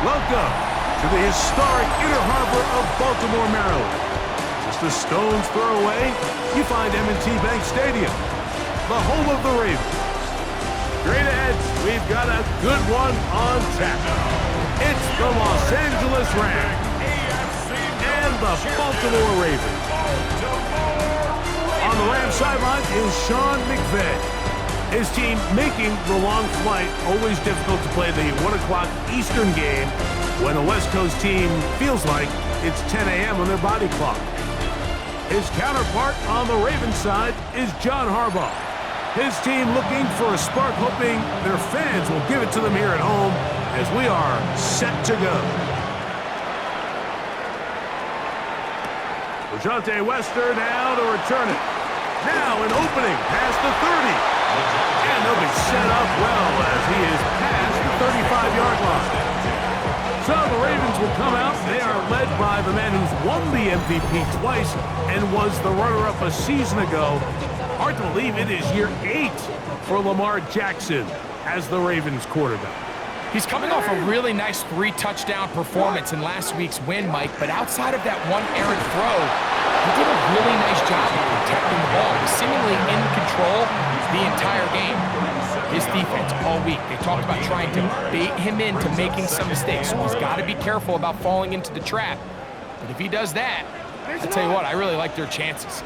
Welcome to the historic Inner Harbor of Baltimore, Maryland. Just a stone's throw away, you find M&T Bank Stadium, the home of the Ravens. Straight ahead, we've got a good one on tap. It's the Los Angeles Rams and the Baltimore Ravens. On the Rams sideline is Sean McVay. His team making the long flight always difficult to play the 1 o'clock Eastern game when a West Coast team feels like it's 10 a.m. on their body clock. His counterpart on the Ravens side is John Harbaugh. His team looking for a spark, hoping their fans will give it to them here at home as we are set to go. LaJohntay Wester now to return it. Now an opening past the 30. And they'll be set up well as he is past the 35-yard line. So the Ravens will come out. They are led by the man who's won the MVP twice and was the runner-up a season ago. Hard to believe it is year 8 for Lamar Jackson as the Ravens quarterback. He's coming off a really nice 3-touchdown performance in last week's win, Mike, but outside of that one errant throw, he did a really nice job of protecting the ball. He was seemingly in control the entire game. His defense all week, they talked about trying to bait him into making some mistakes, so he's got to be careful about falling into the trap. But if he does that, I tell you what, I really like their chances.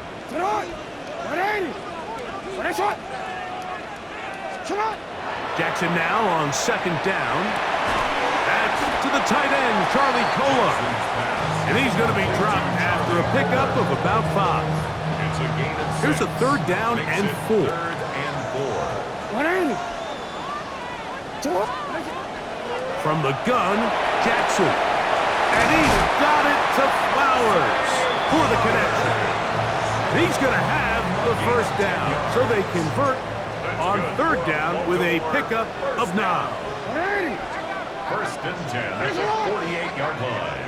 Jackson now on second down. That's to the tight end, Charlie Kolar. And he's going to be dropped after a pickup of about 5. Here's a 3rd down and 4. From the gun, Jackson. And he's got it to Flowers for the connection. He's going to have the 1st down, so they convert on 3rd down with a pickup of 9. 1st and 10 at the 48-yard line.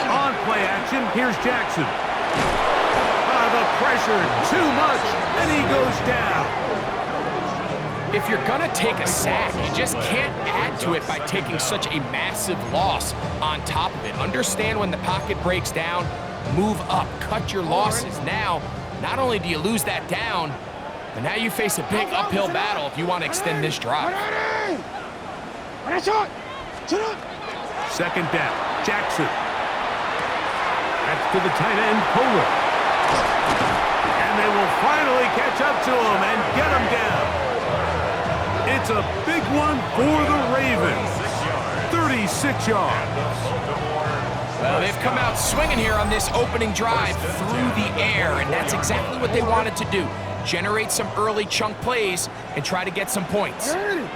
On play action, here's Jackson. The pressure, too much, and he goes down. If you're gonna take a sack, you just can't add to it by taking such a massive loss on top of it. Understand when the pocket breaks down, move up, cut your losses. Now, not only do you lose that down, but now you face a big uphill battle if you want to extend this drive. 2nd down, Jackson. That's to the tight end, Kolar. And they will finally catch up to him and get him down. It's a big one for the Ravens. 36 yards. Well, they've come out swinging here on this opening drive through the air, and that's exactly what they wanted to do. Generate some early chunk plays and try to get some points. On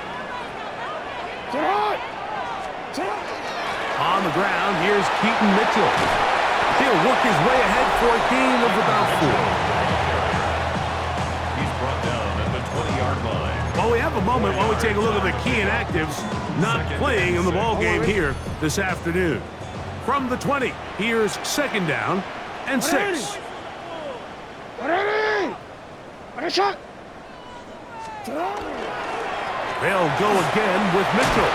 the ground, here's Keaton Mitchell. He'll work his way ahead for a gain of about 4. He's brought down at the 20-yard line. Well, we have a moment while we take a look at the key inactives not playing in the ball game here this afternoon. From the 20, here's 2nd down and 6. They'll go again with Mitchell.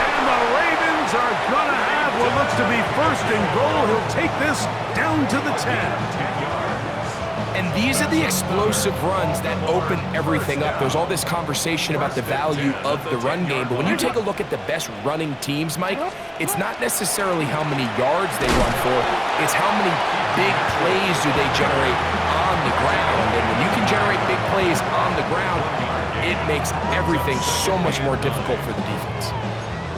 And the Ravens are going to have what looks to be 1st and goal. He'll take this down to the 10. And these are the explosive runs that open everything up. There's all this conversation about the value of the run game, but when you take a look at the best running teams, Mike, it's not necessarily how many yards they run for, it's how many big plays do they generate on the ground. And when you can generate big plays on the ground, it makes everything so much more difficult for the defense.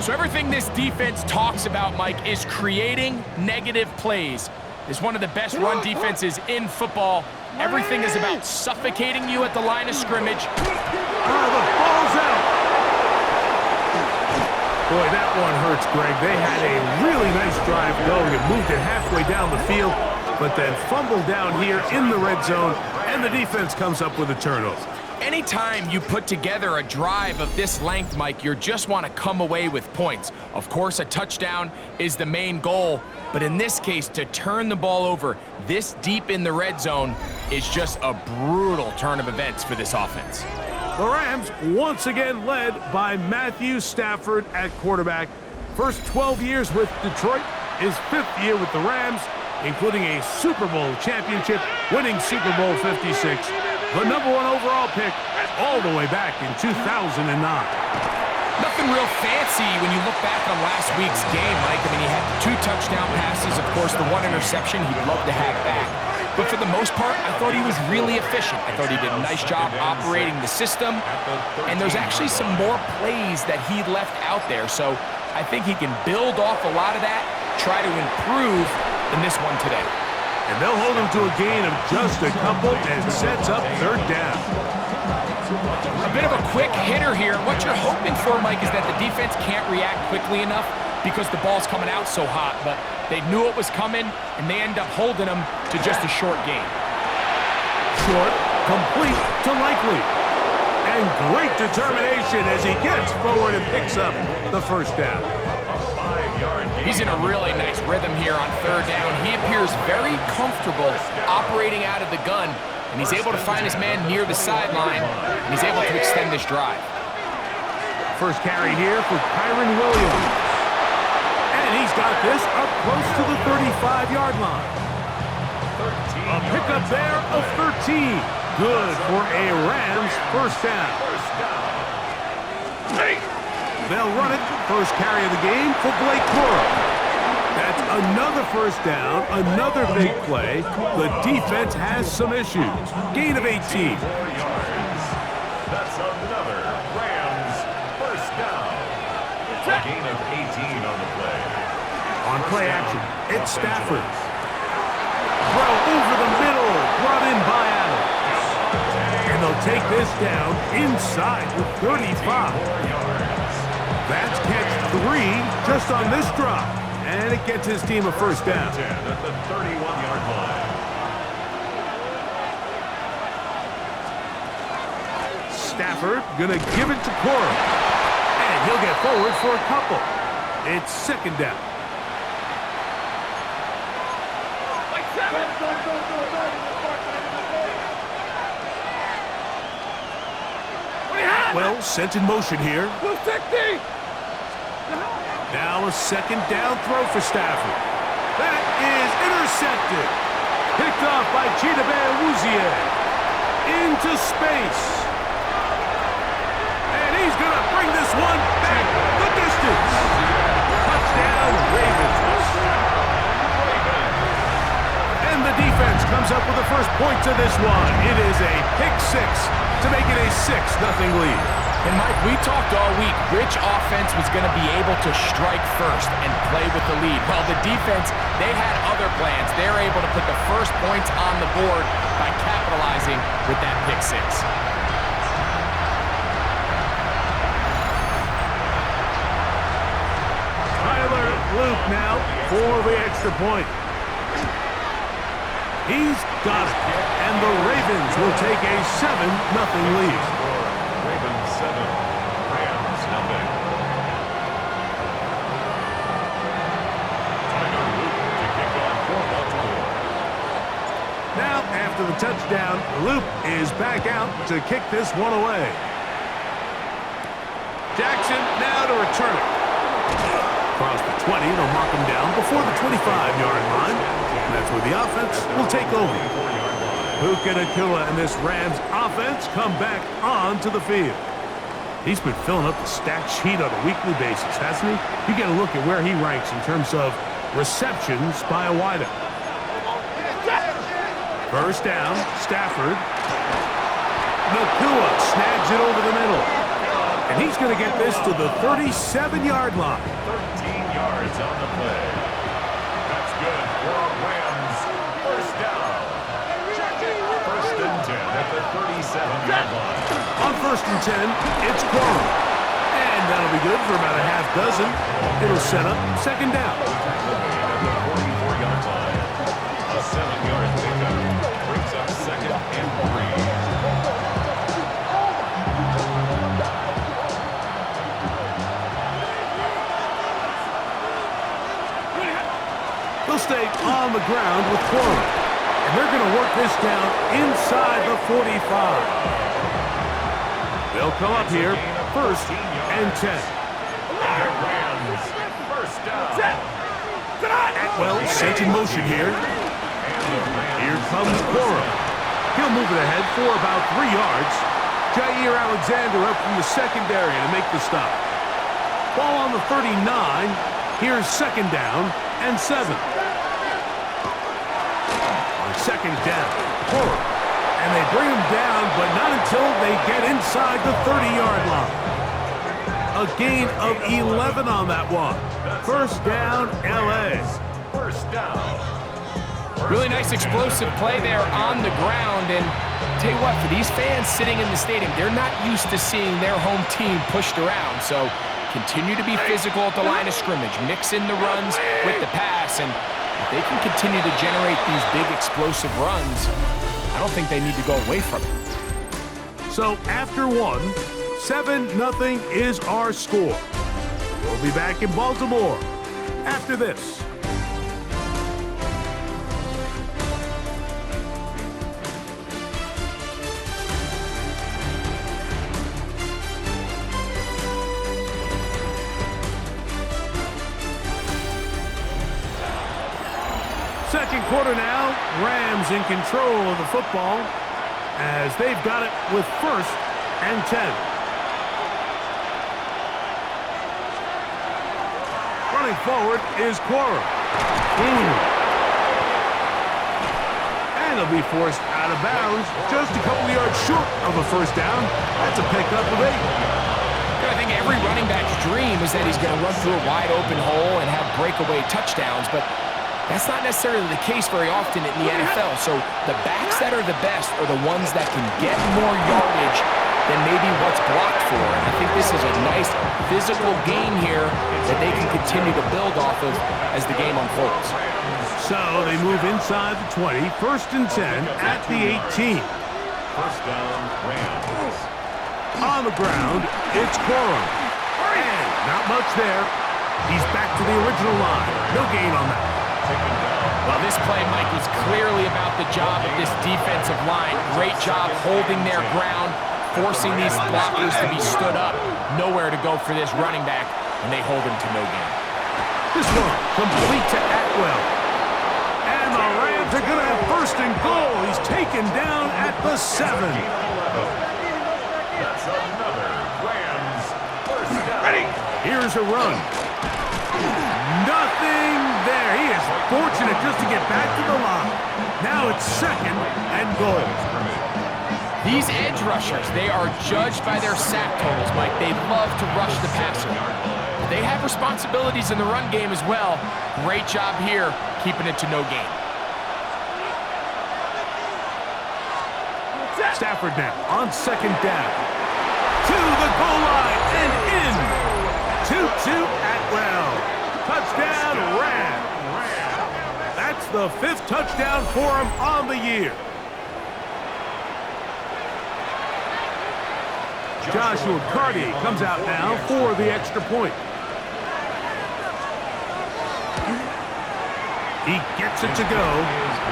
So everything this defense talks about, Mike, is creating negative plays. It's one of the best run defenses in football. Everything is about suffocating you at the line of scrimmage. The ball's out. Boy, that one hurts, Greg. They had a really nice drive going and moved it halfway down the field, but then fumbled down here in the red zone, and the defense comes up with a turnover. Anytime you put together a drive of this length, Mike, you just want to come away with points. Of course, a touchdown is the main goal, but in this case, to turn the ball over this deep in the red zone is just a brutal turn of events for this offense. The Rams once again led by Matthew Stafford at quarterback. First 12 years with Detroit, his 5th year with the Rams, including a Super Bowl championship, winning Super Bowl 56. The #1 overall pick all the way back in 2009. Nothing real fancy when you look back on last week's game, Mike. I mean, he had 2 touchdown passes, of course, the 1 interception he'd love to have back. But for the most part, I thought he was really efficient. I thought he did a nice job operating the system. And there's actually some more plays that he left out there. So I think he can build off a lot of that, try to improve in this one today. And they'll hold him to a gain of just a couple and sets up 3rd down. A bit of a quick hitter here. What you're hoping for, Mike, is that the defense can't react quickly enough because the ball's coming out so hot. But they knew it was coming, and they end up holding him to just a short gain. Short, complete to Likely. And great determination as he gets forward and picks up the 1st down. He's in a really nice rhythm here on 3rd down. He appears very comfortable operating out of the gun, and he's able to find his man near the sideline, and he's able to extend this drive. First carry here for Kyren Williams. And he's got this up close to the 35-yard line. A pickup there of 13. Good for a Rams 1st down. They'll run it. First carry of the game for Blake Corum. That's another 1st down, another big play. The defense has some issues. Gain of 18. That's another Rams 1st down. A gain of 18 on the play. On play action, it's Stafford. Throw over the middle, brought in by Adams. And they'll take this down inside the 35. That's catch 3 just on this drop. And it gets his team a 1st down. At the 31-yard line. Stafford gonna give it to Corum. And he'll get forward for a couple. It's 2nd down. Well, sent in motion here. Now a 2nd down throw for Stafford. That is intercepted. Picked off by Chidobe Awuzie. Into space. And he's going to bring this one back the distance. Touchdown, Ravens. And the defense comes up with the first points of this one. It is a pick 6 to make it a 6-0 lead. And Mike, we talked all week which offense was going to be able to strike first and play with the lead. Well, the defense, they had other plans. They're able to put the first points on the board by capitalizing with that pick 6. Tyler Luke now for the extra point. He's got it. And the Ravens will take a 7-0 lead. Ravens 7, Rams 0. Tyler Luke to kick off for Baltimore. Now, after the touchdown, Luke is back out to kick this one away. Jackson now to return it. Across the 20, they'll mark him down before the 25-yard line. And that's where the offense will take over. Puka Nacua and this Rams offense come back onto the field. He's been filling up the stat sheet on a weekly basis, hasn't he? You get a look at where he ranks in terms of receptions by a wideout. 1st down, Stafford. Nacua snags it over the middle. And he's going to get this to the 37-yard line. 13 yards on the play. That's good for Rams 1st down. 1st and 10 at the 37-yard line. On 1st and 10, it's Corum. And that'll be good for about a half dozen. It'll set up 2nd down. At the 44-yard line. A 7-yard pickup brings up 2nd and 3. They'll stay on the ground with Corum. And they're going to work this down inside the 45. They'll come up here, first and 10. Rams, first down. Atwell sent in motion here. Here comes Quorum. He'll move it ahead for about 3 yards. Jair Alexander up from the secondary to make the stop. Ball on the 39. Here's second down and 7. On second down, Quorum. And they bring him down, but not until they get inside the 30-yard line. A gain of 11 on that one. First down, L.A. First down. Really nice explosive play there on the ground. And tell you what, for these fans sitting in the stadium, they're not used to seeing their home team pushed around. So continue to be physical at the line of scrimmage. Mix in the runs with the pass. And if they can continue to generate these big explosive runs, I don't think they need to go away from it. So after one, 7-0 is our score. We'll be back in Baltimore after this. Second quarter now, Rams in control of the football as they've got it with first and 10. Running forward is Quorum. And he'll be forced out of bounds just a couple of yards short of a first down. That's a pickup of 8. I think every running back's dream is that he's going to run through a wide open hole and have breakaway touchdowns, but that's not necessarily the case very often in the NFL. So the backs that are the best are the ones that can get more yardage than maybe what's blocked for. And I think this is a nice physical game here that they can continue to build off of as the game unfolds. So they move inside the 20, first and 10 at the 18. First down, Rams. On the ground, it's Quorum. And not much there. He's back to the original line. No gain on that. Well, this play, Mike, was clearly about the job of this defensive line. Great job holding their ground, forcing these blockers to be stood up. Nowhere to go for this running back, and they hold him to no gain. This one complete to Atwell. And the Rams are going to have first and goal. He's taken down at the 7. That's another Rams first down. Ready. Here's a run. Nothing there. He is fortunate just to get back to the line. Now it's second and goal. These edge rushers, they are judged by their sack totals, Mike. They love to rush the passer. They have responsibilities in the run game as well. Great job here, keeping it to no gain. Stafford now on second down. To the goal line and in. 2-2 Atwell. Touchdown, Rams. That's the 5th touchdown for him on the year. Joshua Cartier comes out now for the extra point. He gets it to go,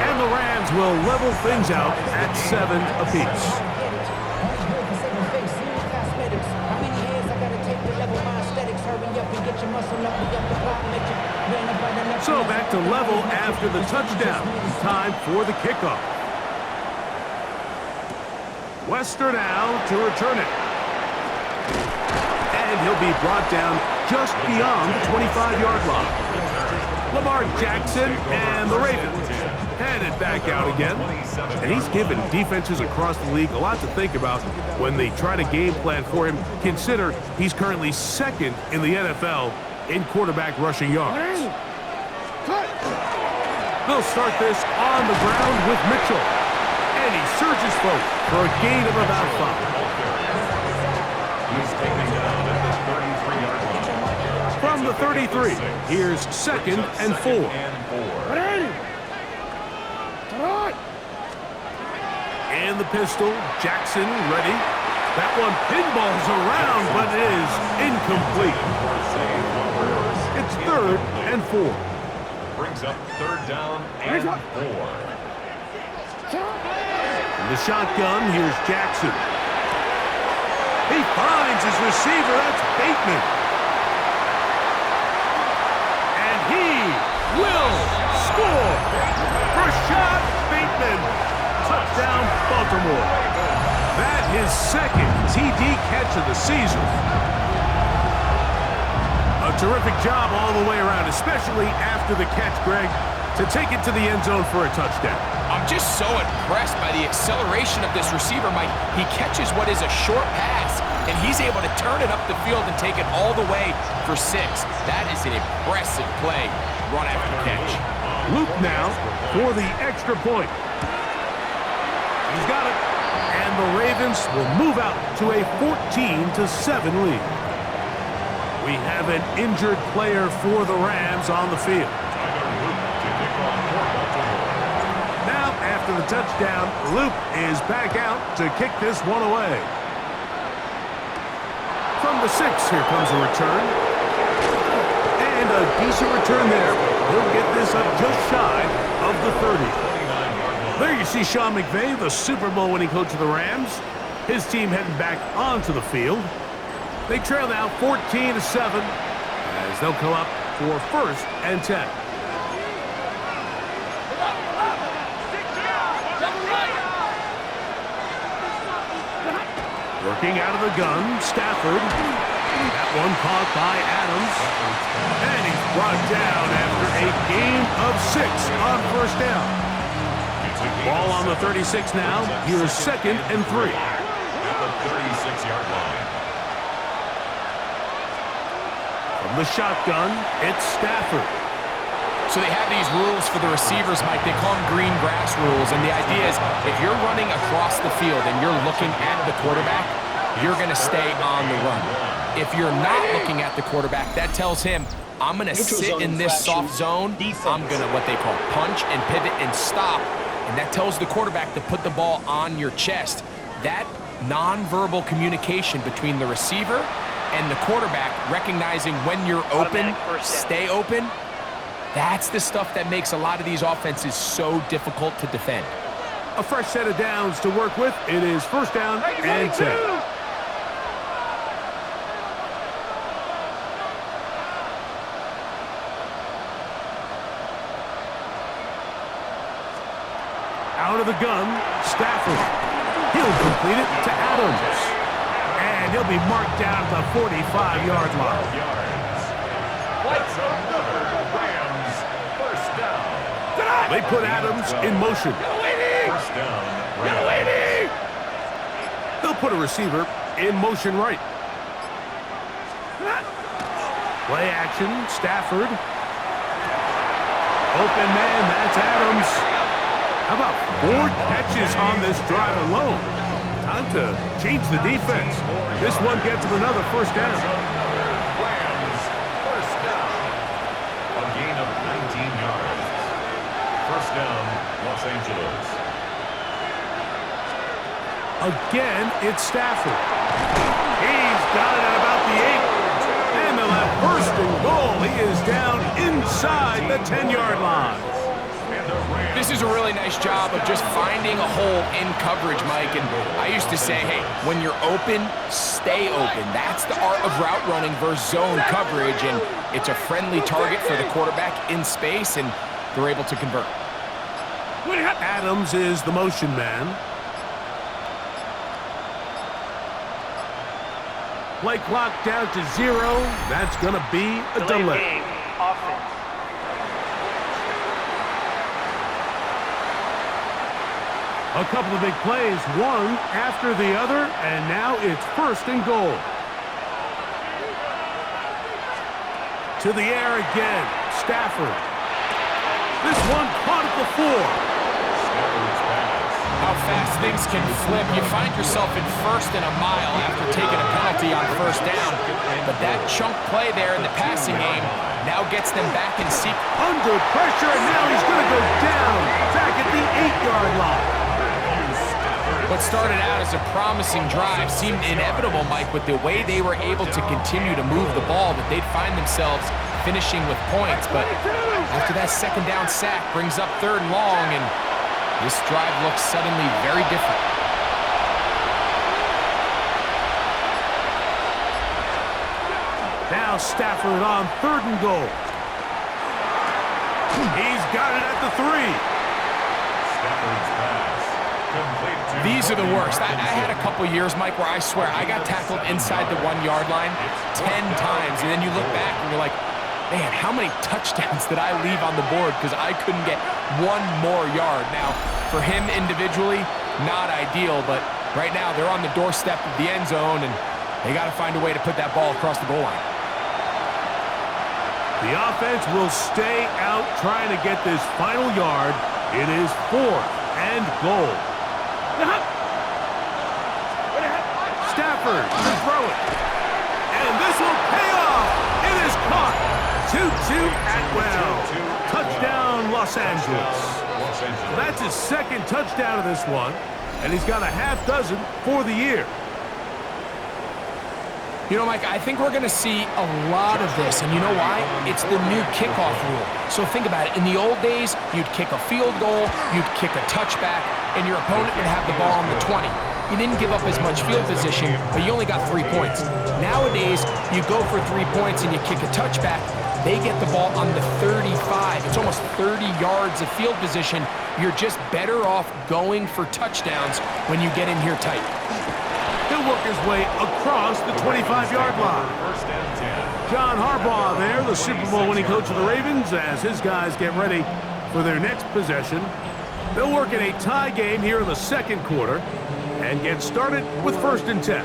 and the Rams will level things out at 7 apiece. So back to level after the touchdown. Time for the kickoff. Wester now to return it. And he'll be brought down just beyond the 25-yard line. Lamar Jackson and the Ravens headed back out again. And he's given defenses across the league a lot to think about when they try to game plan for him. Consider he's currently 2nd in the NFL in quarterback rushing yards. They'll start this on the ground with Mitchell. And he surges forward for a gain of about 5. He's taken down at the 33-yard line. From the 33, here's second and 4. And the pistol, Jackson ready. That one pinballs around, but it is incomplete. It's 3rd and 4. Brings up 3rd down and 4. In the shotgun, here's Jackson. He finds his receiver. That's Bateman. And he will score. Rashad Bateman. Touchdown, Baltimore. That his second TD catch of the season. A terrific job all the way around, especially after the catch, Greg, to take it to the end zone for a touchdown. I'm just so impressed by the acceleration of this receiver, Mike. He catches what is a short pass, and he's able to turn it up the field and take it all the way for 6. That is an impressive play, run after catch. Luke now for the extra point. He's got it. And the Ravens will move out to a 14-7 lead. We have an injured player for the Rams on the field. Now, after the touchdown, Luke is back out to kick this one away. From the 6, here comes a return. And a decent return there. He'll get this up just shy of the 30. There you see Sean McVay, the Super Bowl winning coach of the Rams. His team heading back onto the field. They trail now 14-7 as they'll come up for 1st and 10. Working out of the gun, Stafford. That one caught by Adams. And he's brought down after a gain of 6 on 1st down. Ball on the 36 now. Here's 2nd and 3. At the 36-yard line. From the shotgun, it's Stafford. So they have these rules for the receivers, Mike. They call them green grass rules. And the idea is if you're running across the field and you're looking at the quarterback, you're going to stay on the run. If you're not looking at the quarterback, that tells him, I'm going to sit in this soft zone. I'm going to, what they call, punch and pivot and stop. And that tells the quarterback to put the ball on your chest. That nonverbal communication between the receiver and the quarterback, recognizing when you're open, stay open, that's the stuff that makes a lot of these offenses so difficult to defend. A fresh set of downs to work with. It is 1st down and 10. Out of the gun, Stafford. He'll complete it to Adams. And he'll be marked down at the 45-yard line. That's another Rams 1st down. They put Adams in motion. 1st down. Rams. They'll put a receiver in motion right. Play action, Stafford. Open man, that's Adams. How about 4 catches on this drive alone? Time to change the defense. This one gets them another 1st down. Rams 1st down. A gain of 19 yards. 1st down, Los Angeles. Again, it's Stafford. He's got it at about the 8. And they'll have 1st and goal. He is down inside the 10-yard line. This is a really nice job of just finding a hole in coverage, Mike. And I used to say, hey, when you're open, stay open. That's the art of route running versus zone coverage. And it's a friendly target for the quarterback in space, and they're able to convert. Adams is the motion man. Play clock down to 0. That's going to be a delay. A couple of big plays, one after the other, and now it's 1st and goal. To the air again, Stafford. This one caught at the 4. How fast things can flip. You find yourself in 1st and a mile after taking a penalty on 1st down. But that chunk play there in the passing game now gets them back in seat. Under pressure, and now he's going to go down back at the 8-yard line. What started out as a promising drive seemed inevitable, Mike, with the way they were able to continue to move the ball, that they'd find themselves finishing with points. But after that 2nd down sack brings up 3rd and long, and this drive looks suddenly very different. Now Stafford on 3rd and goal. He's got it at the 3. Stafford's pass. Complete to These are the worst. I had a couple years, Mike, where I swear I got tackled inside the 1-yard line 10 times, and then you look back and you're like, man, how many touchdowns did I leave on the board because I couldn't get one more yard? Now, for him individually, not ideal, but right now they're on the doorstep of the end zone, and they got to find a way to put that ball across the goal line. The offense will stay out trying to get this final yard. It is 4th and goal. Stafford to throw it. And this will pay off. It is caught. 2-2 Atwell. Touchdown, Los Angeles. That's his 2nd touchdown of this one, and he's got a half dozen for the year. You know, Mike, I think we're going to see a lot of this, and you know why? It's the new kickoff rule. So think about it. In the old days, you'd kick a field goal, you'd kick a touchback, and your opponent would have the ball on the 20. You didn't give up as much field position, but you only got 3 points. Nowadays, you go for 3 points and you kick a touchback. They get the ball on the 35. It's almost 30 yards of field position. You're just better off going for touchdowns when you get in here tight. He'll work his way across the 25-yard line. John Harbaugh there, the Super Bowl winning coach of the Ravens, as his guys get ready for their next possession. They'll work in a tie game here in the 2nd quarter and get started with 1st and 10.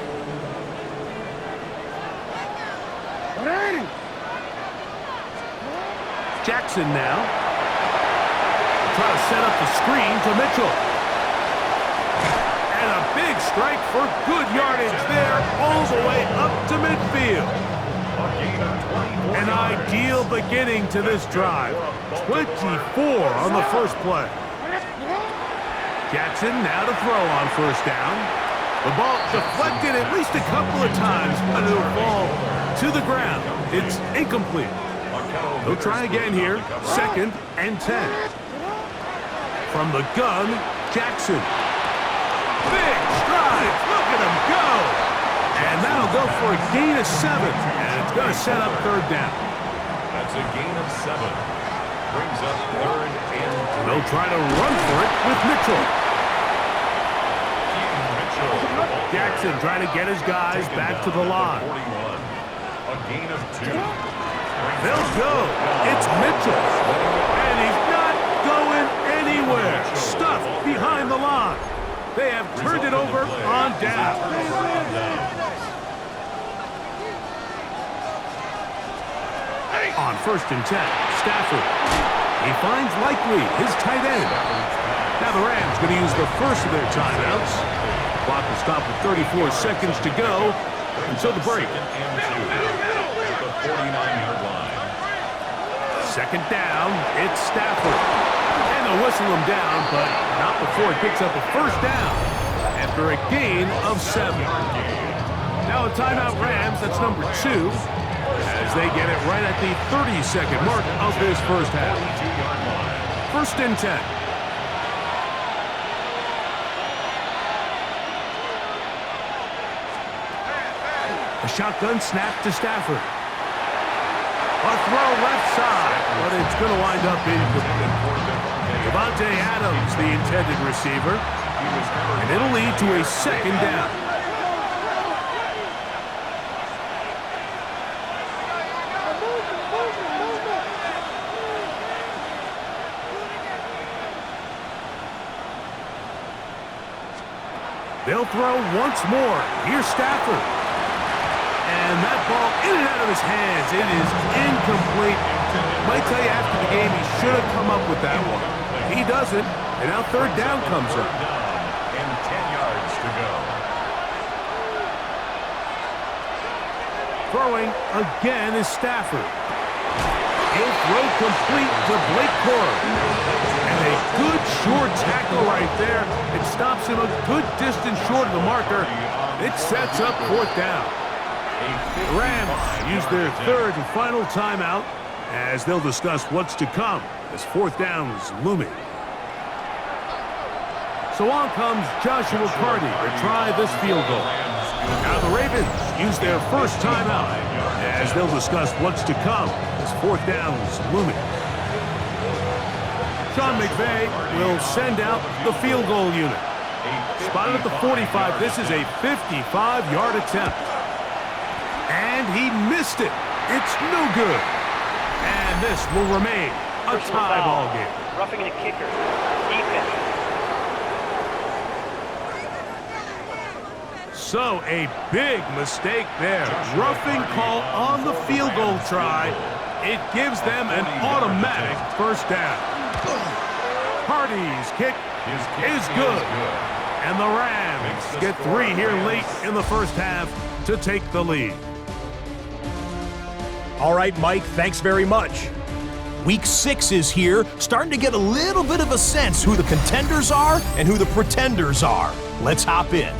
Jackson now. Try to set up the screen to Mitchell. And a big strike for good yardage there all the way up to midfield. An ideal beginning to this drive. 24 on the first play. Jackson now to throw on 1st down. The ball deflected at least a couple of times, but it'll fall to the ground. It's incomplete. They'll try again here. 2nd and 10. From the gun, Jackson. Big stride. Look at him go. And that'll go for a gain of 7. And it's going to set up 3rd down. That's a gain of 7. Brings up 3rd and 3. They'll try to run for it with Mitchell. Jackson trying to get his guys back to the line. A gain of 2. They'll go. It's Mitchell. And he's not going anywhere. Stuffed behind the line. They have turned it over on down. On 1st and 10, Stafford. He finds Likely, his tight end. Now the Rams going to use the first of their timeouts. Clock will stop with 34 seconds to go until the break. 2nd down, it's Stafford. And they'll whistle him down, but not before he picks up a 1st down after a gain of 7. Now a timeout Rams, that's number 2, as they get it right at the 30-second mark of this first half. 1st and 10. A shotgun snap to Stafford. A throw left side, but it's going to wind up incomplete. Davante Adams, the intended receiver, and it'll lead to a 2nd down. They'll throw once more. Here's Stafford. And that ball in and out of his hands. It is incomplete. Might tell you after the game he should have come up with that one. He doesn't, and now 3rd down comes up. And 10 yards to go. Throwing again is Stafford. He'll throw complete to Blake Corum. And a good short tackle right there. It stops him a good distance short of the marker. It sets up 4th down. The Rams use their 3rd and final timeout as they'll discuss what's to come as 4th down is looming. So on comes Joshua Carty to try this field goal. Now the Ravens use their first timeout as they'll discuss what's to come as fourth down is looming. Sean McVay will send out the field goal unit. Spotted at the 45, this is a 55-yard attempt. And he missed it. It's no good. And this will remain a tie ball game. Roughing the kicker. Defense. So a big mistake there. Roughing call on the field goal try. It gives them an automatic first down. Hardy's kick is good. And the Rams get 3 here late in the first half to take the lead. All right, Mike, thanks very much. Week 6 is here, starting to get a little bit of a sense who the contenders are and who the pretenders are. Let's hop in.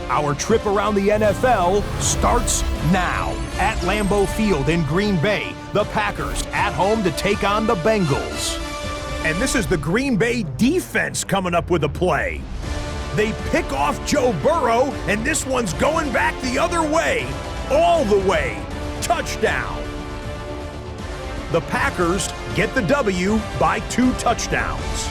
Our trip around the NFL starts now at Lambeau Field in Green Bay. The Packers at home to take on the Bengals. And this is the Green Bay defense coming up with a play. They pick off Joe Burrow, and this one's going back the other way, all the way. Touchdown. The Packers get the W by 2 touchdowns.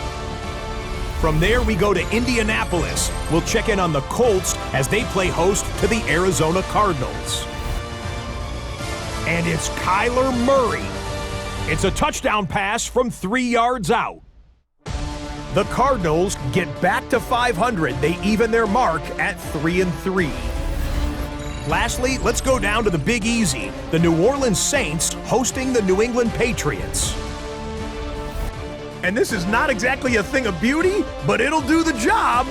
From there, we go to Indianapolis. We'll check in on the Colts as they play host to the Arizona Cardinals. And it's Kyler Murray. It's a touchdown pass from 3 yards out. The Cardinals get back to 500. They even their mark at 3-3. Lastly, let's go down to the Big Easy. The New Orleans Saints hosting the New England Patriots. And this is not exactly a thing of beauty, but it'll do the job.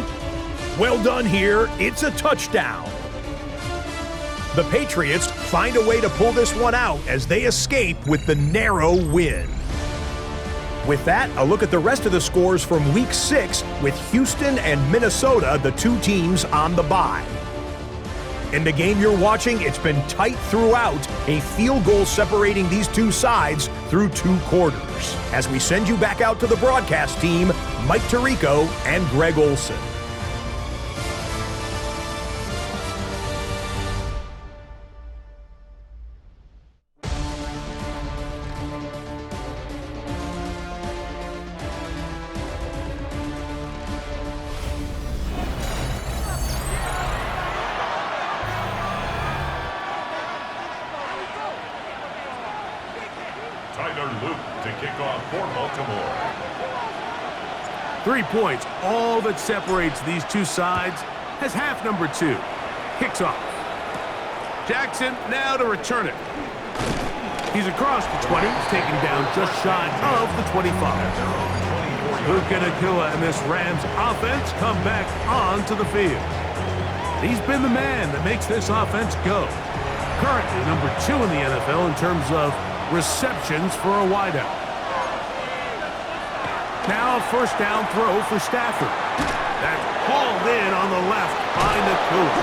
Well done here. It's a touchdown. The Patriots find a way to pull this one out as they escape with the narrow win. With that, a look at the rest of the scores from Week 6 with Houston and Minnesota, the 2 teams on the bye. In the game you're watching, it's been tight throughout, a field goal separating these 2 sides through 2 quarters. As we send you back out to the broadcast team, Mike Tirico and Greg Olson. To kick off for Baltimore. 3 points, all that separates these 2 sides, has half number 2. Kicks off. Jackson now to return it. He's across the 20, taken down just shy of the 25. Puka Nacua and this Rams offense come back onto the field. He's been the man that makes this offense go. Currently number 2 in the NFL in terms of receptions for a wideout. Now a first down throw for Stafford. That's hauled in on the left by Nacua.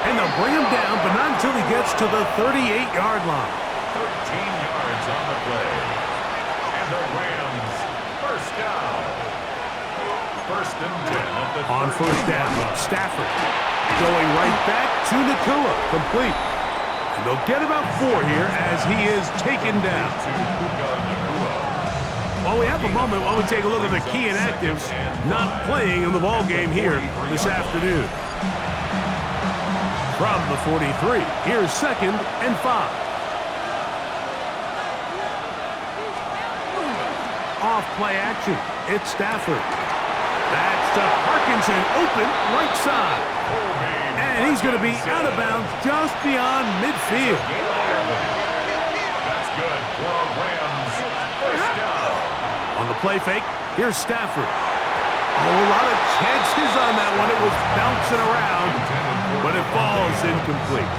And they'll bring him down, but not until he gets to the 38-yard line. 13 yards on the play. And the Rams, first down. First and 10 at the on first down, Stafford going right back to Nacua, complete. And they'll get about 4 here as he is taken down. Well, we have a moment while we take a look at the key inactives not playing in the ball game here this afternoon. From the 43, here's 2nd and 5. Off play action, it's Stafford. That's to Parkinson, open right side. And he's going to be out of bounds just beyond midfield. That's good for Rams. First down. On the play fake, here's Stafford. A lot of chances on that one. It was bouncing around, but it falls incomplete.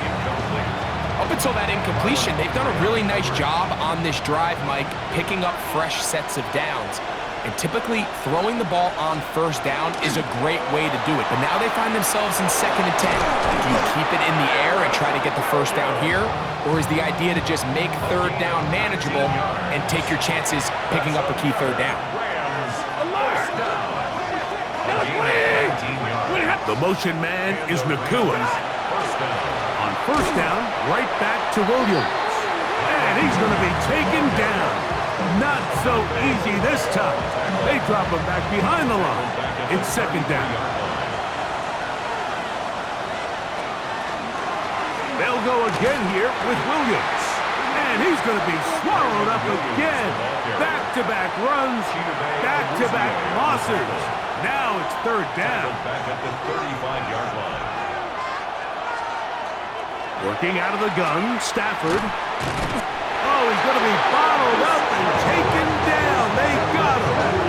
Up until that incompletion, they've done a really nice job on this drive, Mike, picking up fresh sets of downs. And typically, throwing the ball on first down is a great way to do it. But now they find themselves in 2nd and 10. Do you keep it in the air and try to get the first down here? Or is the idea to just make 3rd down manageable and take your chances picking up a key 3rd down? The motion man is Nacua. First down, right back to Williams. And he's going to be taken down. Not so easy this time. They drop him back behind the line. It's second down. They'll go again here with Williams. And he's going to be swallowed up again. Back-to-back runs, back-to-back losses. Now it's third down. Back at the 35-yard line. Working out of the gun, Stafford. Oh, he's going to be bottled up and taken down. They got him.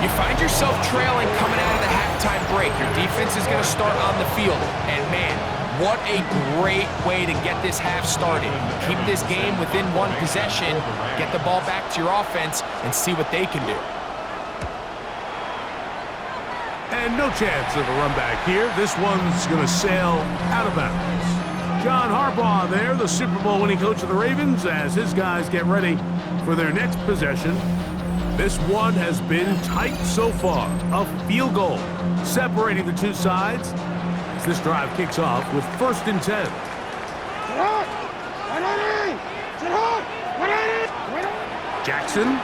You find yourself trailing coming out of the halftime break. Your defense is going to start on the field. And, man, what a great way to get this half started. Keep this game within one possession, get the ball back to your offense, and see what they can do. And no chance of a run back here. This one's going to sail out of bounds. John Harbaugh there, the Super Bowl winning coach of the Ravens, as his guys get ready for their next possession. This one has been tight so far. A field goal separating the two sides as this drive kicks off with 1st and 10. Jackson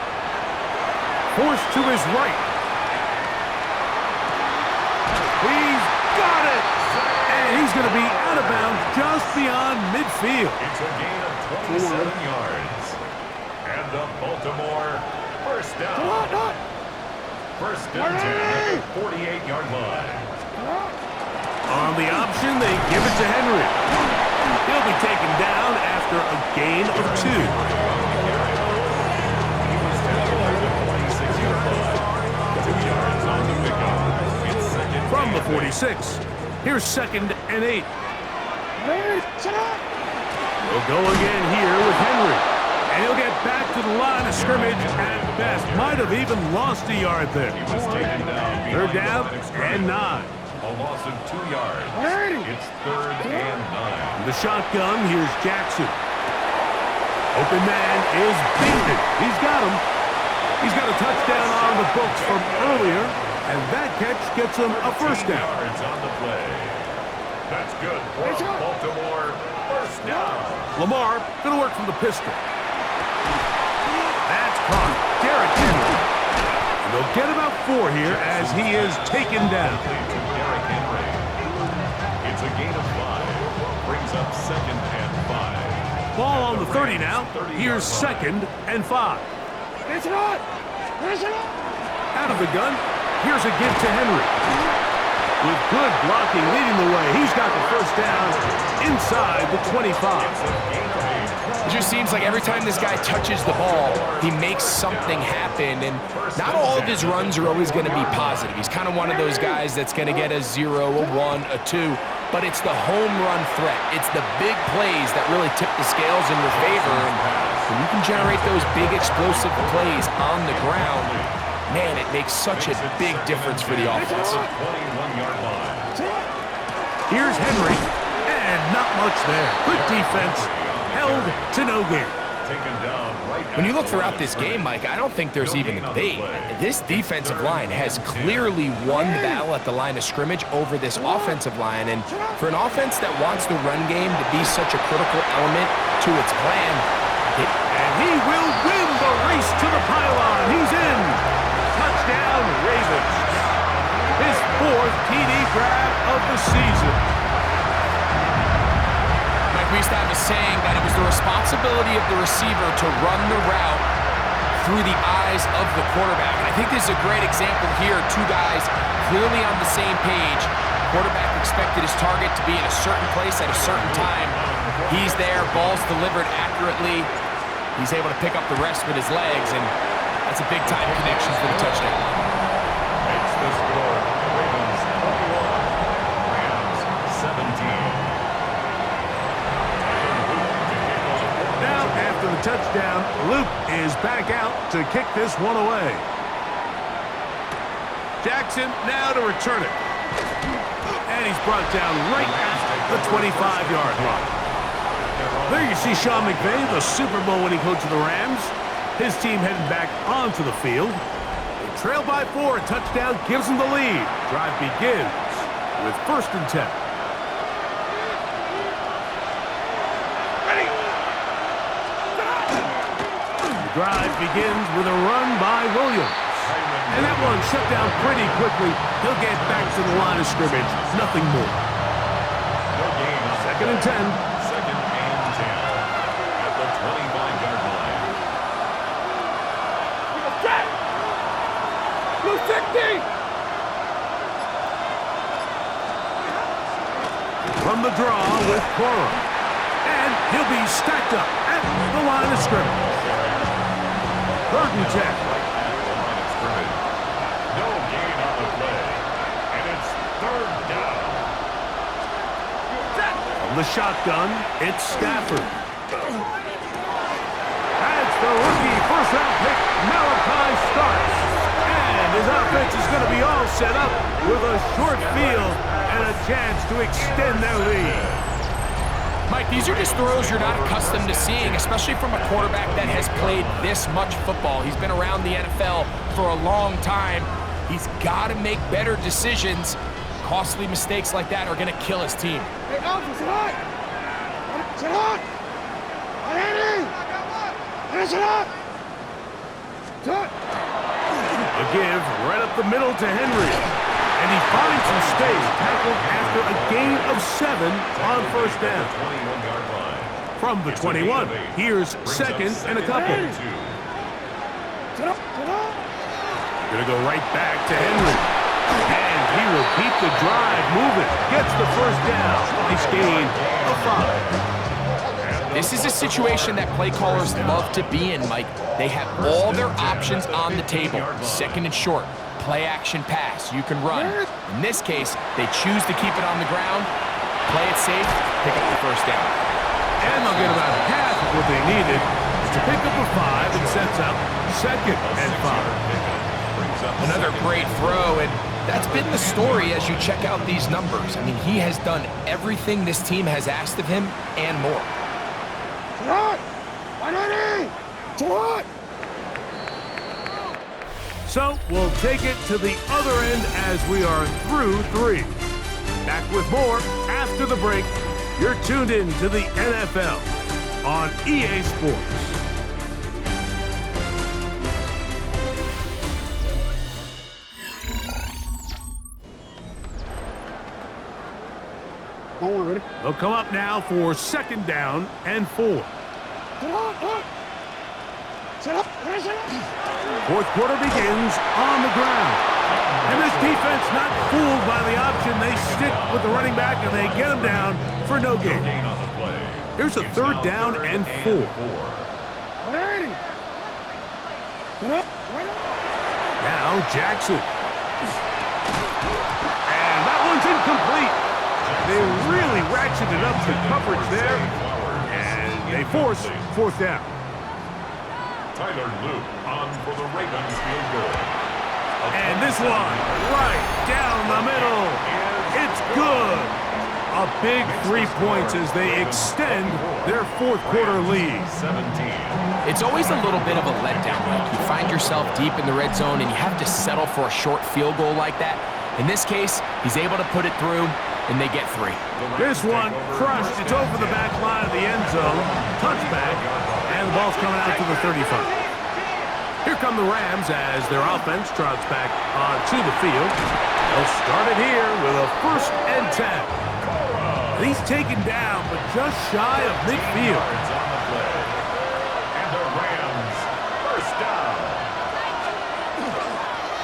forced to his right. He's got it! And he's going to be out of bounds just beyond midfield. It's a gain of 27 yards. And the Baltimore first down. First and 10 at the 48-yard line. On the option, they give it to Henry. He'll be taken down after a gain of 2. He was tackled at the 46-yard line. 2 yards on the pickup. It's second From the and 46. Here's 2nd and 8. We'll go again here with Henry. And he'll get back to the line of scrimmage at best. Might have even lost a yard there. He was taken down. Third down and 9. A loss of 2 yards. It's 3rd and 9. The shotgun, here's Jackson. Open man is beaten. He's got him. He's got a touchdown on the books from earlier, and that catch gets him a first down. Yards on the play. That's good for Baltimore. First down. Lamar going to work from the pistol. That's caught. Derrick Henry. And they'll get about 4 here as he is taken down. To Derrick Henry. It's a gain of 5. Brings up 2nd and 5. Ball on the 30 now. Here's 2nd and 5. Out of the gun. Here's a give to Henry. With good blocking leading the way, he's got the first down inside the 25. It just seems like every time this guy touches the ball, he makes something happen, and not all of his runs are always going to be positive. He's kind of one of those guys that's going to get a 0, a 1, a 2, but it's the home run threat. It's the big plays that really tip the scales in your favor, and when you can generate those big explosive plays on the ground, man, it makes such a big difference for the offense. 21-yard line. Here's Henry, and not much there. Good defense, held to no gain. Taken down right. When you look throughout this game, Mike, I don't think there's even a debate. This defensive line has clearly won the battle at the line of scrimmage over this offensive line, and for an offense that wants the run game to be such a critical element to its plan, And he will win the race to the pylon. He's in. Touchdown, Ravens. His 4th TD grab of the season. Mike, we used to have a saying that it was the responsibility of the receiver to run the route through the eyes of the quarterback. And I think this is a great example here. 2 guys clearly on the same page. Quarterback expected his target to be in a certain place at a certain time. He's there, ball's delivered accurately. He's able to pick up the rest with his legs, and that's a big-time connection for the touchdown. Makes the score. Ravens 21. Rams 17. Now, after the touchdown, Luke is back out to kick this one away. Jackson now to return it. And he's brought down right at the 25-yard line. There you see Sean McVay, the Super Bowl winning coach of the Rams. His team heading back onto the field. They trail by 4. A touchdown gives them the lead. Drive begins with 1st and 10. drive begins with a run by Williams. And that one shut down pretty quickly. He'll get back to the line of scrimmage. Nothing more. Second and 10. Second and 10 at the 25-yard line. Blue 60! From the draw with Cora. And he'll be stacked up at the line of scrimmage. Third and 10. No gain on the play. And it's third down. From the shotgun, it's Stafford. As the rookie first-round pick, Malachi starts. And his offense is going to be all set up with a short field and a chance to extend their lead. Mike, these are just throws you're not accustomed to seeing, especially from a quarterback that has played this much football. He's been around the NFL for a long time. He's got to make better decisions. Costly mistakes like that are going to kill his team. Hey, Alpha, sit hot! Sit hot! Sit hot! A give right up the middle to Henry. And he finds some space, tackled after a gain of 7 on first down. 21-yard line. From the 21, here's second and a couple. Gonna go right back to Henry. And he will keep the drive moving. Gets the first down. Nice gain of 5. This is a situation that play callers love to be in, Mike. They have all their options on the table. Second and short. Play action pass, you can run. In this case, they choose to keep it on the ground, play it safe, pick up the first down. And they'll get about half of what they needed to pick up a 5 and sets up second and 5. Another great throw, and that's been the story as you check out these numbers. I mean, he has done everything this team has asked of him and more. So we'll take it to the other end as we are through 3. Back with more after the break. You're tuned in to the NFL on EA Sports. They'll come up now for second down and 4. Fourth quarter begins on the ground. And this defense not fooled by the option. They stick with the running back and they get him down for no gain. Here's a third down and 4. Now Jackson. And that one's incomplete. They really ratcheted up the coverage there. And they force fourth down. Tyler Luke on for the Ravens field goal. And this one, right down the middle. It's good. A big 3 points as they extend their fourth quarter lead. 17. It's always a little bit of a letdown. Like you find yourself deep in the red zone and you have to settle for a short field goal like that. In this case, he's able to put it through, and they get 3. This one crushed. It's over the back line of the end zone. Touchback. And the ball's coming out to the 35. Here come the Rams as their offense trots back onto the field. They'll start it here with a first and 10. And he's taken down, but just shy of midfield. And the Rams first down.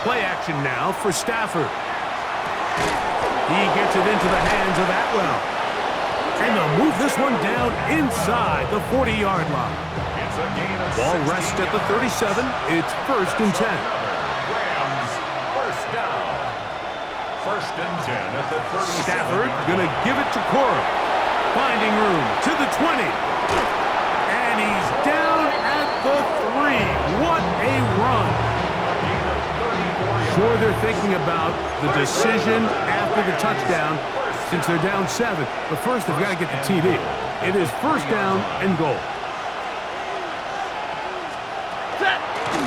Play action now for Stafford. He gets it into the hands of Atwell. And they'll move this one down inside the 40-yard line. It's a gain of Ball rests at the 37. It's first and 10. Rams first down. First and 10 at the 37. Stafford gonna give it to Cora. Finding room to the 20. And he's down at the 3. What a run. Sure, they're thinking about the decision after the touchdown since they're down 7. But first, they've got to get the TD. It is first down and goal.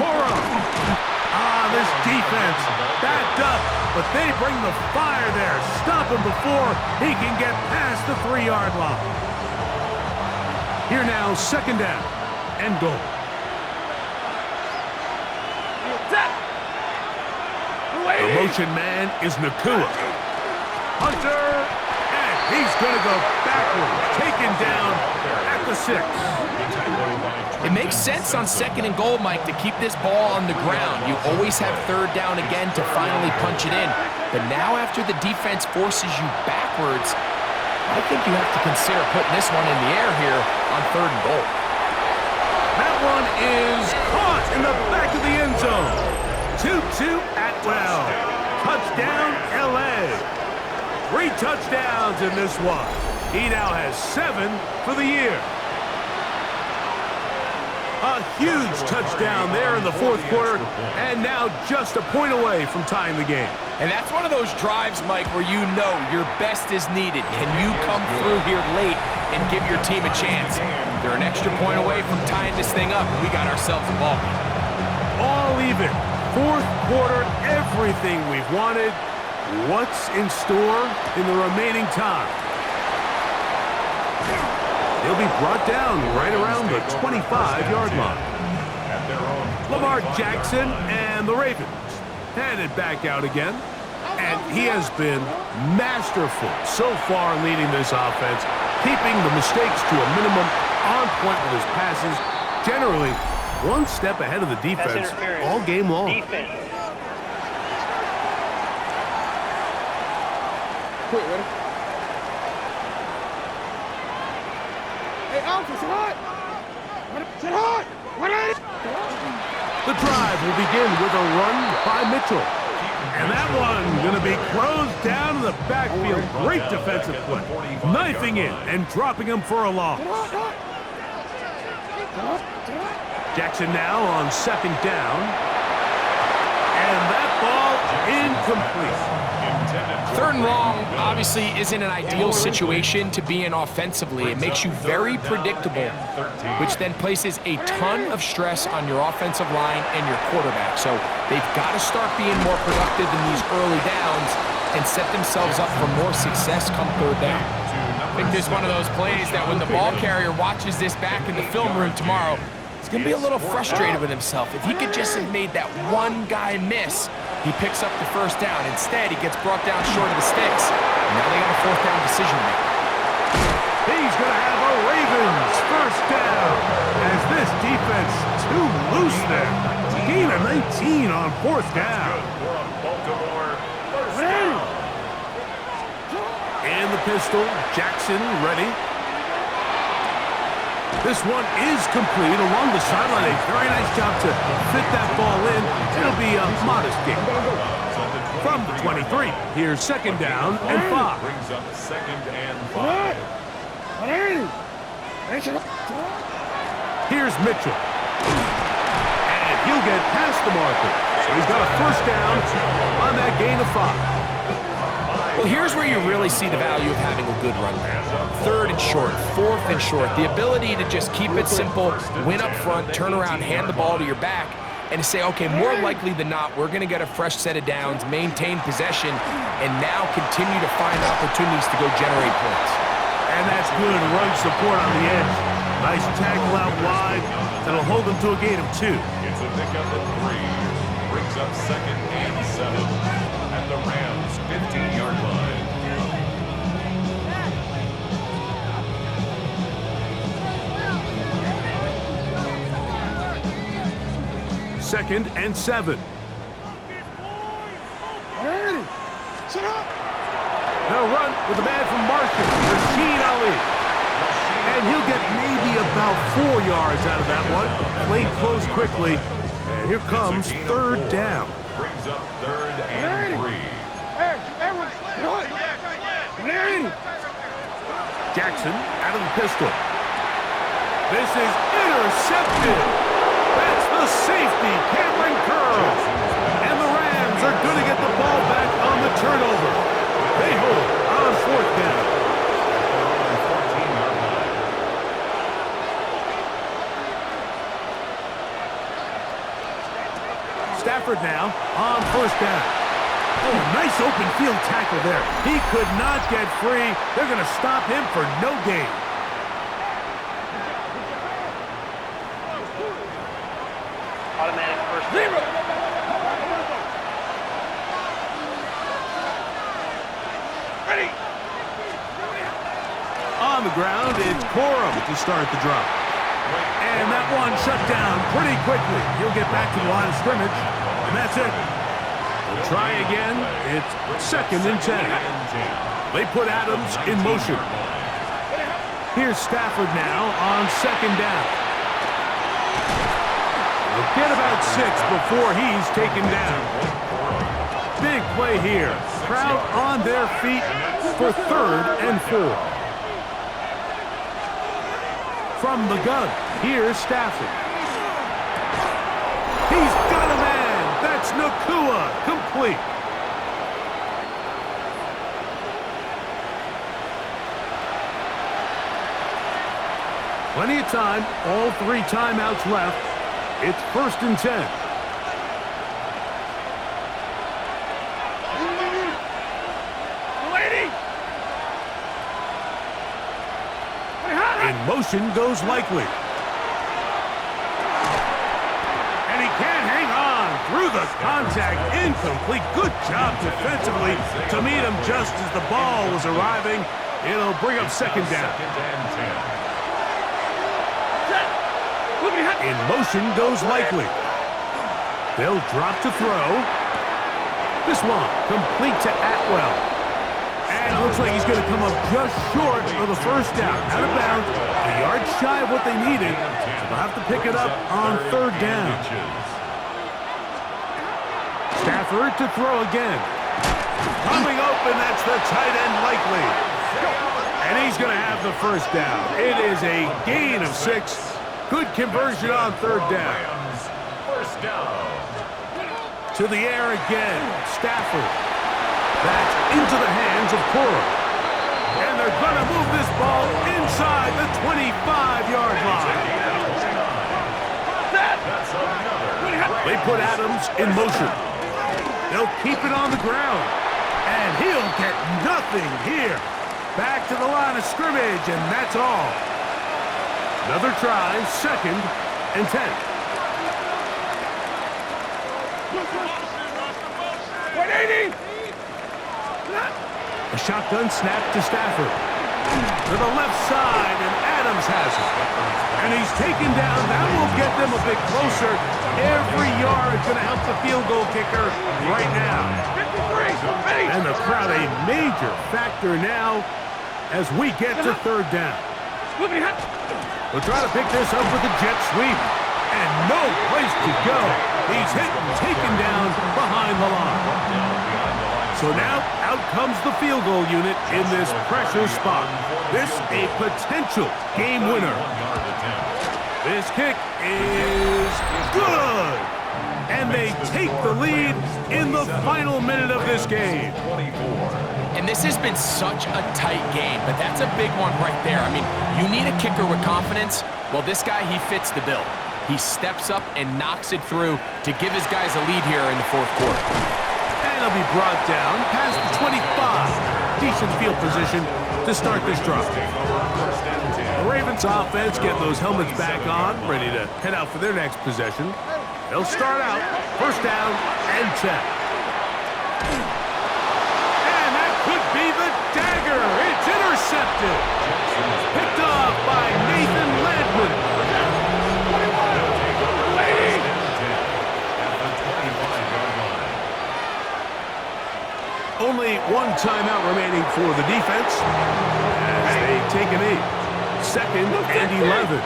Cora. This defense backed up, but they bring the fire there. Stop him before he can get past the 3-yard line. Here now, second down and goal. motion man is Nakua. Hunter, and he's going to go backwards, taken down at the 6. It makes sense on 2nd and goal, Mike, to keep this ball on the ground. You always have 3rd down again to finally punch it in. But now after the defense forces you backwards, I think you have to consider putting this one in the air here on 3rd and goal. That one is caught in the back of the end zone. 2-2 Atwell. Touchdown, L.A. 3 touchdowns in this one. He now has 7 for the year. A huge touchdown there in the 4th quarter, and now just a point away from tying the game. And that's one of those drives, Mike, where you know your best is needed. Can you come through here late and give your team a chance? They're an extra point away from tying this thing up, and we got ourselves a ball game. All even. 4th quarter, everything we've wanted. What's in store in the remaining time? He'll be brought down right around the 25-yard line. Lamar Jackson and the Ravens headed back out again. And he has been masterful so far leading this offense, keeping the mistakes to a minimum, on point with his passes, generally one step ahead of the defense all game long. Defense. Quick, ready? Hey, Alpha, sit hot! Sit hot! The drive will begin with a run by Mitchell. And that one going to be closed down in the backfield. Great defensive play. Knifing in and dropping him for a loss. Jackson now on 2nd down. And that ball incomplete. 3rd and long obviously isn't an ideal situation to be in offensively. It makes you very predictable, which then places a ton of stress on your offensive line and your quarterback. So they've got to start being more productive in these early downs and set themselves up for more success come 3rd down. I think this is one of those plays that when the ball carrier watches this back in the film room tomorrow, he's going to be a little frustrated with himself. If he could just have made that one guy miss, he picks up the 1st down. Instead, he gets brought down short of the sticks. And now they got a 4th down decision to make. He's going to have a Ravens 1st down as this defense too loose there. Gain of 19 on 4th down. And the pistol, Jackson ready. This one is complete along the sideline. A very nice job to fit that ball in. It'll be a modest gain. From the 23, here's 2nd down and 5. Brings up 2nd and 5. Here's Mitchell. And he'll get past the marker. So he's got a 1st down on that gain of 5. Well, here's where you really see the value of having a good run back. 3rd and short, 4th and short. The ability to just keep it simple, win up front, turn around, hand the ball to your back, and to say, okay, more likely than not, we're going to get a fresh set of downs, maintain possession, and now continue to find opportunities to go generate points. And that's good run support on the edge. Nice tackle out wide. That'll hold them to a gain of 2. It's a pickup at 3. Brings up 2nd and 7. At the Rams' 15-yard line. Second and 7. Sit up! They'll run with the man from Marshall, Rashid Ali. And he'll get maybe about 4 yards out of that one. Played close quickly. And here comes 3rd down. Brings up 3rd and 3. Jackson out of the pistol. This is intercepted. That's the safety, Cameron Curl. And the Rams are going to get the ball back on the turnover. They hold on 4th down. Stafford now on 1st down. Oh, nice open field tackle there. He could not get free. They're going to stop him for no gain. Automatic 1st down. it's Corum to start the drive. And that one shut down pretty quickly. He'll get back to the line of scrimmage, and that's it. We'll try again. It's 2nd and 10. They put Adams in motion. Here's Stafford now on 2nd down. They'll get about 6 before he's taken down. Big play here. Crowd on their feet for 3rd and 4. From the gun, here's Stafford. He's got a man. That's Nacua, complete. Plenty of time, all 3 timeouts left. It's 1st and 10. In motion goes Likely. And he can't hang on through the contact. Incomplete. Good job defensively to meet him just as the ball was arriving. It'll bring up 2nd down. In motion goes Likely. They'll drop to throw. This one complete to Atwell. And it looks like he's going to come up just short of the 1st down. Out of bounds, a yard shy of what they needed. So they'll have to pick it up on 3rd down. Stafford to throw again. Coming open, that's the tight end Likely. And he's going to have the 1st down. It is a gain of 6. Good conversion on 3rd down. 1st down. To the air again. Stafford. That's into the hands of Corum. And they're going to move this ball inside the 25-yard line. They put Adams in motion. They'll keep it on the ground. And he'll get nothing here. Back to the line of scrimmage, and that's all. Another try, 2nd and 10. 180! A shotgun snap to Stafford. To the left side, and Adams has it. And he's taken down. That will get them a bit closer. Every yard is going to help the field goal kicker right now. And the crowd a major factor now as we get to 3rd down. We'll try to pick this up with a jet sweep. And no place to go. He's hit and taken down behind the line. So now, out comes the field goal unit in this pressure spot. This a potential game winner. This kick is good. And they take the lead in the final minute of this game. And this has been such a tight game, but that's a big one right there. I mean, you need a kicker with confidence. Well, this guy, he fits the bill. He steps up and knocks it through to give his guys a lead here in the 4th quarter. And he'll be brought down past the 25. Decent field position to start this drive. The Ravens offense getting those helmets back on, ready to head out for their next possession. They'll start out 1st down and 10. And that could be the dagger. It's intercepted. Picked off by Nathan Landman. Only 1 timeout remaining for the defense as they take a knee. 2nd and 11.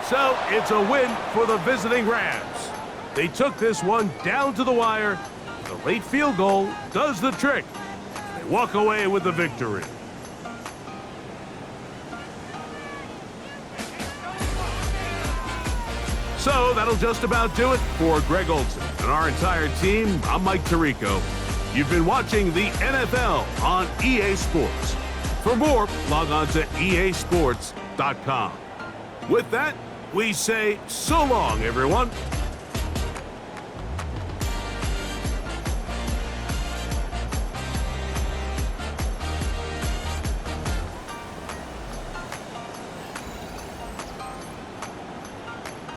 So it's a win for the visiting Rams. They took this one down to the wire. The late field goal does the trick. They walk away with the victory. So that'll just about do it for Greg Olsen and our entire team. I'm Mike Tirico. You've been watching the NFL on EA Sports. For more, log on to easports.com. With that, we say so long, everyone.